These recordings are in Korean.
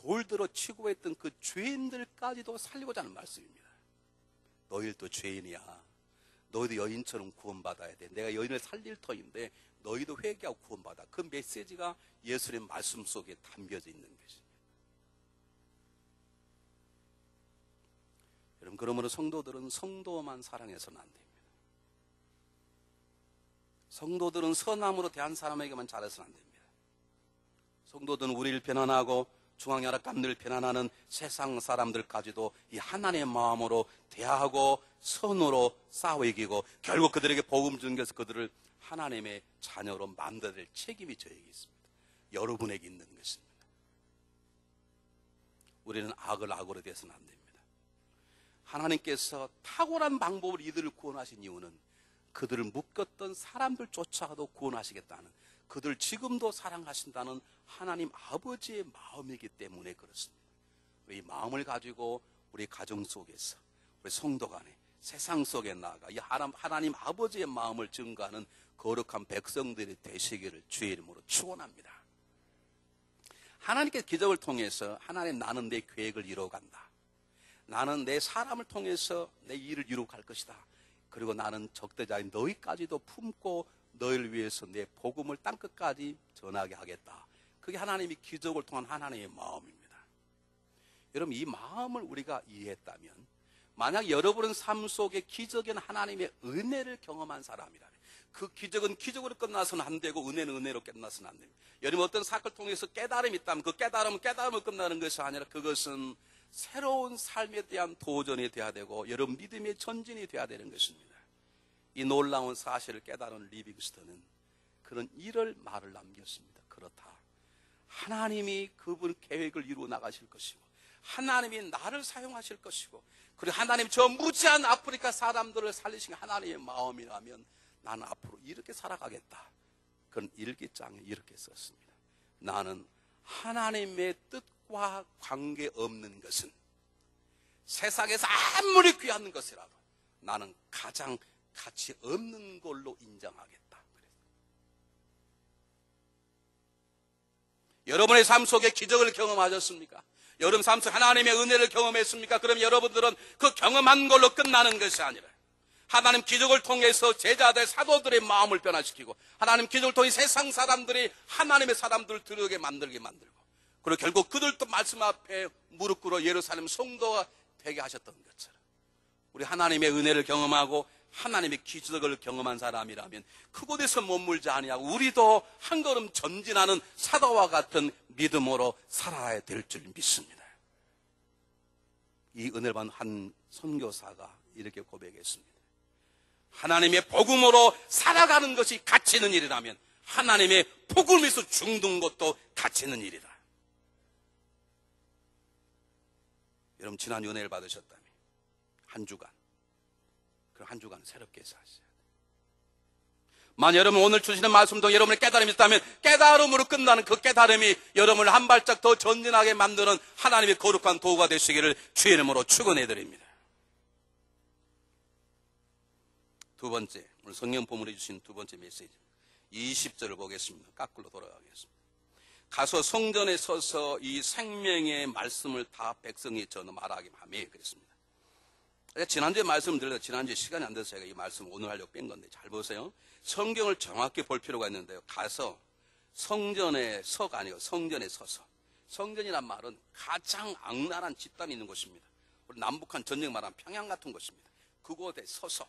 돌들어 치고 했던 그 죄인들까지도 살리고자 하는 말씀입니다. 너희들도 죄인이야. 너희도 여인처럼 구원받아야 돼. 내가 여인을 살릴 터인데 너희도 회개하고 구원받아. 그 메시지가 예수님의 말씀 속에 담겨져 있는 것입니다. 여러분, 그러므로 성도들은 성도만 사랑해서는 안 됩니다. 성도들은 선함으로 대한 사람에게만 잘해서는 안 됩니다. 성도들은 우리를 편안하고 중앙연합감들을 편안하는 세상 사람들까지도 이 하나님의 마음으로 대하고 선으로 싸워 이기고 결국 그들에게 복음 주는 것에서 그들을 하나님의 자녀로 만들어낼 책임이 저에게 있습니다. 여러분에게 있는 것입니다. 우리는 악을 악으로 대해서는 안 됩니다. 하나님께서 탁월한 방법으로 이들을 구원하신 이유는 그들을 묶었던 사람들조차도 구원하시겠다는, 그들 지금도 사랑하신다는 하나님 아버지의 마음이기 때문에 그렇습니다. 이 마음을 가지고 우리 가정 속에서, 우리 성도 간에, 세상 속에 나아가 이 하나님 아버지의 마음을 증거하는 거룩한 백성들이 되시기를 주의 이름으로 축원합니다. 하나님께서 기적을 통해서 하나님, 나는 내 계획을 이루어간다. 나는 내 사람을 통해서 내 일을 이루어갈 것이다. 그리고 나는 적대자인 너희까지도 품고 너희를 위해서 내 복음을 땅끝까지 전하게 하겠다. 그게 하나님이 기적을 통한 하나님의 마음입니다. 여러분, 이 마음을 우리가 이해했다면, 만약 여러분은 삶 속에 기적인 하나님의 은혜를 경험한 사람이라면, 그 기적은 기적으로 끝나서는 안 되고 은혜는 은혜로 끝나서는 안 됩니다. 여러분, 어떤 사건을 통해서 깨달음이 있다면 그 깨달음은 깨달음으로 끝나는 것이 아니라 그것은 새로운 삶에 대한 도전이 되어야 되고 여러분 믿음의 전진이 되어야 되는 것입니다. 이 놀라운 사실을 깨달은 리빙스턴은 그런 이럴 말을 남겼습니다. 그렇다. 하나님이 그분 계획을 이루어 나가실 것이고 하나님이 나를 사용하실 것이고 그리고 하나님 저 무지한 아프리카 사람들을 살리신 하나님의 마음이라면 나는 앞으로 이렇게 살아가겠다. 그런 일기장에 이렇게 썼습니다. 나는 하나님의 뜻과 관계없는 것은 세상에서 아무리 귀한 것이라도 나는 가장 가치 없는 걸로 인정하겠다. 여러분의 삶 속에 기적을 경험하셨습니까? 여러분 삶 속에 하나님의 은혜를 경험했습니까? 그럼 여러분들은 그 경험한 걸로 끝나는 것이 아니라 하나님 기적을 통해서 제자들, 사도들의 마음을 변화시키고 하나님 기적을 통해 세상 사람들이 하나님의 사람들을 들어오게 만들고 그리고 결국 그들도 말씀 앞에 무릎 꿇어 예루살렘 성도가 되게 하셨던 것처럼 우리 하나님의 은혜를 경험하고 하나님의 기적을 경험한 사람이라면 그곳에서 머물지 아니하고 우리도 한 걸음 전진하는 사도와 같은 믿음으로 살아야 될 줄 믿습니다. 이 은혜를 받은 한 선교사가 이렇게 고백했습니다. 하나님의 복음으로 살아가는 것이 가치 있는 일이라면 하나님의 복음을 위해서 죽는 것도 가치 있는 일이다. 여러분 지난 은혜를 받으셨다면 한 주간, 그 한 주간 새롭게 사셔야 돼요. 만약 여러분 오늘 주시는 말씀도 여러분의 깨달음이 있다면 깨달음으로 끝나는 그 깨달음이 여러분을 한 발짝 더 전진하게 만드는 하나님의 거룩한 도구가 되시기를 주의 이름으로 축원해드립니다. 두 번째, 오늘 성경 본문에 주신 두 번째 메시지 20절을 보겠습니다. 거꾸로 돌아가겠습니다. 가서 성전에 서서 이 생명의 말씀을 다 백성이 전하 말하게 하며 그랬습니다. 지난주에 말씀을 드렸는데 지난주에 시간이 안 돼서 제가 이 말씀을 오늘 하려고 뺀 건데 잘 보세요. 성경을 정확히 볼 필요가 있는데요. 가서 성전에 서가 아니고 성전에 서서. 성전이란 말은 가장 악랄한 집단이 있는 곳입니다. 우리 남북한 전쟁 말하면 평양 같은 곳입니다. 그곳에 서서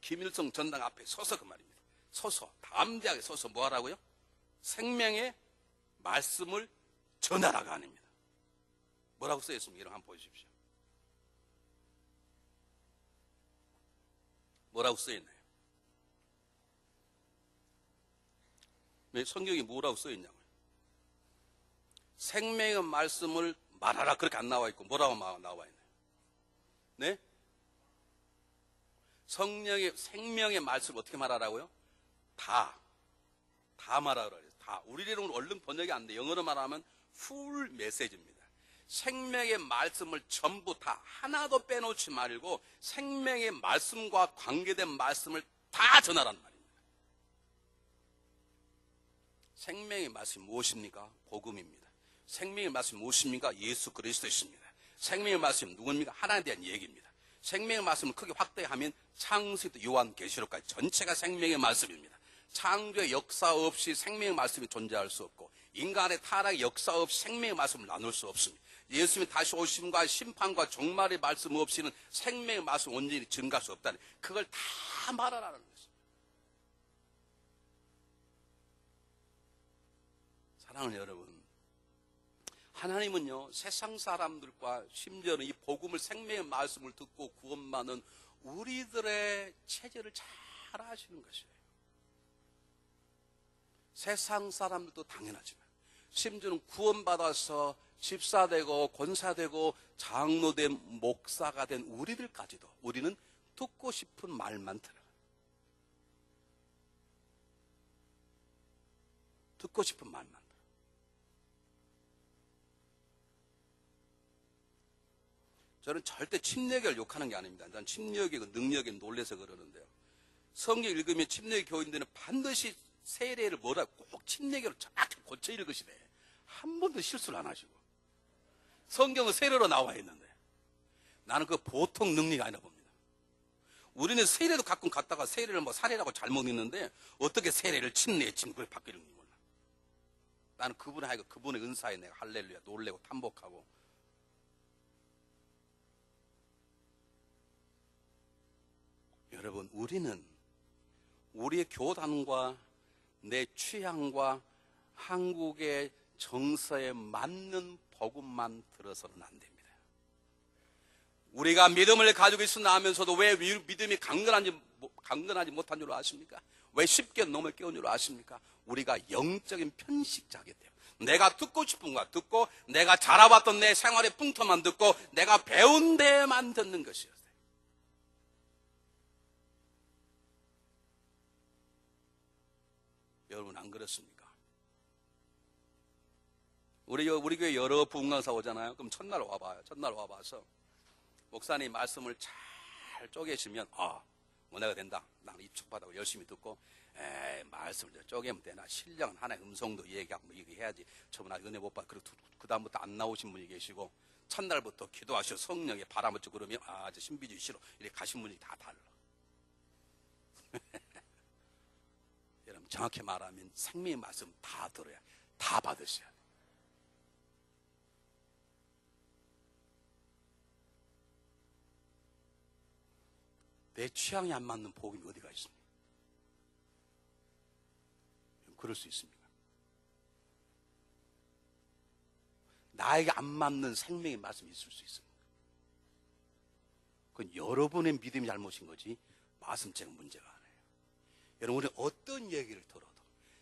김일성 전당 앞에 서서 그 말입니다. 서서 담대하게 서서 뭐 하라고요? 생명의 말씀을 전하라가 아닙니다. 뭐라고 써있습니까? 여러분 한번 보십시오. 뭐라고 써있나요? 성경이 뭐라고 써있냐고요? 생명의 말씀을 말하라 그렇게 안 나와 있고 뭐라고 나와 있나요? 네? 생명의 말씀을 어떻게 말하라고요? 다 말하라 그래요. 다. 우리로는 얼른 번역이 안 돼. 영어로 말하면 full 메시지입니다. 생명의 말씀을 전부 다 하나도 빼놓지 말고 생명의 말씀과 관계된 말씀을 다 전하라는 말입니다. 생명의 말씀이 무엇입니까? 복음입니다. 생명의 말씀이 무엇입니까? 예수 그리스도이십니다. 생명의 말씀은 누굽니까? 하나님에 대한 얘기입니다. 생명의 말씀을 크게 확대하면 창세기부터 요한계시록까지 전체가 생명의 말씀입니다. 창조의 역사 없이 생명의 말씀이 존재할 수 없고 인간의 타락의 역사 없이 생명의 말씀을 나눌 수 없습니다. 예수님의 다시 오심과 심판과 종말의 말씀 없이는 생명의 말씀 온전히 증가할 수 없다는, 그걸 다 말하라는 것입니다. 사랑하는 여러분, 하나님은요 세상 사람들과 심지어는 이 복음을, 생명의 말씀을 듣고 구원받는 우리들의 체질을 잘 아시는 것이에요. 세상 사람들도 당연하지만 심지어는 구원받아서 집사되고 권사되고 장로된 목사가 된 우리들까지도 우리는 듣고 싶은 말만 들어요. 듣고 싶은 말만 들어요. 저는 절대 침례교를 욕하는 게 아닙니다. 난 침례교의 능력에 놀라서 그러는데요. 성경 읽으면 침례 교인들은 반드시 세례를 꼭 침례교를 정확히 고쳐 읽으시네. 한 번도 실수를 안 하시고. 성경은 세례로 나와 있는데 나는 그 보통 능력이 아니라 봅니다. 우리는 세례도 가끔 갔다가 세례를 사례라고 잘못 읽는데 어떻게 세례를 침례에 그걸 바뀌는지 몰라. 나는 그분의 은사에 내가 할렐루야 놀래고 탐복하고. 여러분, 우리는 우리의 교단과 내 취향과 한국의 정서에 맞는 복음만 들어서는 안 됩니다. 우리가 믿음을 가지고 있으면서도 왜 믿음이 강건하지 못한 줄 아십니까? 왜 쉽게 넘을 깨운 줄 아십니까? 우리가 영적인 편식자이기 때문에 내가 듣고 싶은 거 듣고 내가 자라왔던 내 생활의 풍토만 듣고 내가 배운 데만 듣는 것이었어요. 여러분 안 그렇습니까? 우리 교회 여러 부흥강사 오잖아요. 그럼 첫날 와봐요. 첫날 와봐서 목사님 말씀을 잘 쪼개시면 은혜가 된다. 나는 입축받아고 열심히 듣고 말씀을 쪼개면 되나. 신령은 하나의 음성도 얘기하고 얘기해야지. 저분 아직 은혜 못 받아. 그리고 그 다음부터 안 나오신 분이 계시고 첫날부터 기도하셔 성령에 바람을 쥐고 그러면 저 신비주의 싫어. 이렇게 가신 분이 다 달라. 여러분 정확히 말하면 생명의 말씀 다 들어야 다 받으셔야 돼요. 내 취향에 안 맞는 복음이 어디가 있습니까? 그럴 수 있습니까? 나에게 안 맞는 생명의 말씀이 있을 수 있습니다. 그건 여러분의 믿음이 잘못인 거지 말씀책 문제가 아니에요. 여러분, 우리는 어떤 얘기를 들어도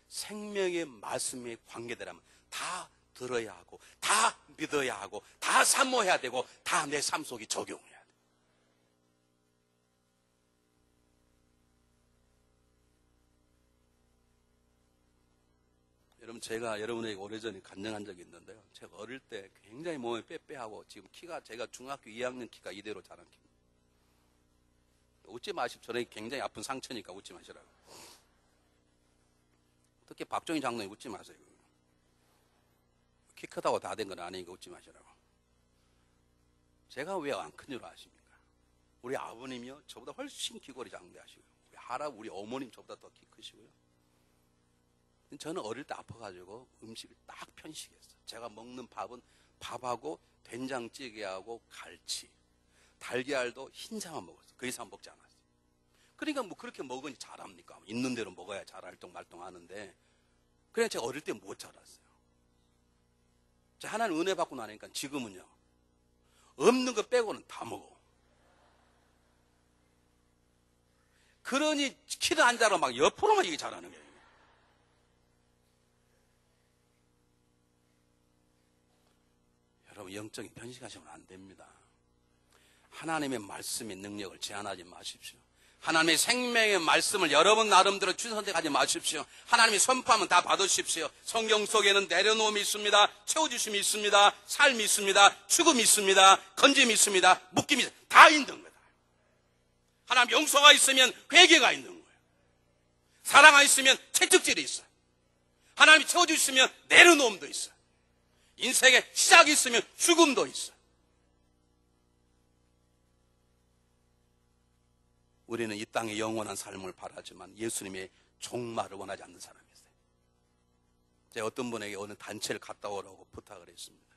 생명의 말씀에 관계되려면 다 들어야 하고 다 믿어야 하고 다 사모해야 되고 다 내 삶 속에 적용해야 돼요. 여러분, 제가 여러분에게 오래전에 간증한 적이 있는데요. 제가 어릴 때 굉장히 몸이 빼빼하고 지금 키가 제가 중학교 2학년 키가 이대로 자란 키입니다. 웃지 마십시오. 저는 굉장히 아픈 상처니까 웃지 마시라고. 특히 박정희 장로님 웃지 마세요. 키 크다고 다 된 건 아니니까 웃지 마시라고. 제가 왜 안 큰 줄 아십니까? 우리 아버님이요 저보다 훨씬 귀걸이 장대하시고요. 우리 어머님 저보다 더 키 크시고요. 저는 어릴 때 아파가지고 음식을 딱 편식했어요. 제가 먹는 밥은 밥하고 된장찌개하고 갈치, 달걀도 흰자만 먹었어요. 그 이상 먹지 않았어요. 그러니까 그렇게 먹으니 잘합니까? 있는 대로 먹어야 잘 알똥말똥 하는데, 그냥 제가 어릴 때 못 자랐어요. 하나님 은혜 받고 나니까 지금은요, 없는 거 빼고는 다 먹어. 그러니 키도 안 자라 막 옆으로만 이게 자라는 거예요. 여러분, 영적인 편식하시면 안 됩니다. 하나님의 말씀의 능력을 제한하지 마십시오. 하나님의 생명의 말씀을 여러분 나름대로 취선택하지 마십시오. 하나님이 선포하면 다 받으십시오. 성경 속에는 내려놓음이 있습니다. 채워주심이 있습니다. 삶이 있습니다. 죽음이 있습니다. 건짐이 있습니다. 묶임이 있습니다. 다 있는 거다. 하나님 용서가 있으면 회개가 있는 거예요. 사랑이 있으면 채찍질이 있어요. 하나님이 채워주시면 내려놓음도 있어요. 인생에 시작이 있으면 죽음도 있어. 우리는 이 땅의 영원한 삶을 바라지만 예수님의 종말을 원하지 않는 사람이었어요. 제가 어떤 분에게 어느 단체를 갔다 오라고 부탁을 했습니다.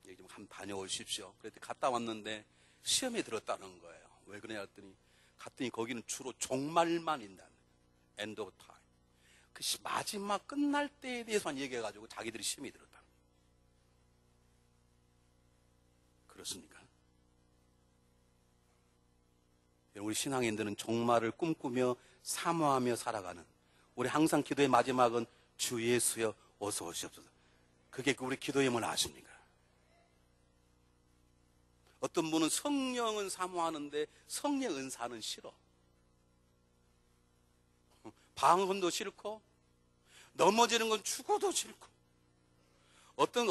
여기 좀 한번 다녀오십시오. 그랬더니 갔다 왔는데 시험에 들었다는 거예요. 왜 그러냐 했더니 갔더니 거기는 주로 종말만 있다는 end of time. 그 마지막 끝날 때에 대해서만 얘기해가지고 자기들이 시험에 들었다. 그렇습니까? 우리 신앙인들은 종말을 꿈꾸며 사모하며 살아가는, 우리 항상 기도의 마지막은 주 예수여 어서 오시옵소서. 그게 우리 기도의 뭘 아십니까? 어떤 분은 성령은 사모하는데 성령 은사는 싫어. 방언도 싫고 넘어지는 건 죽어도 싫고, 어떤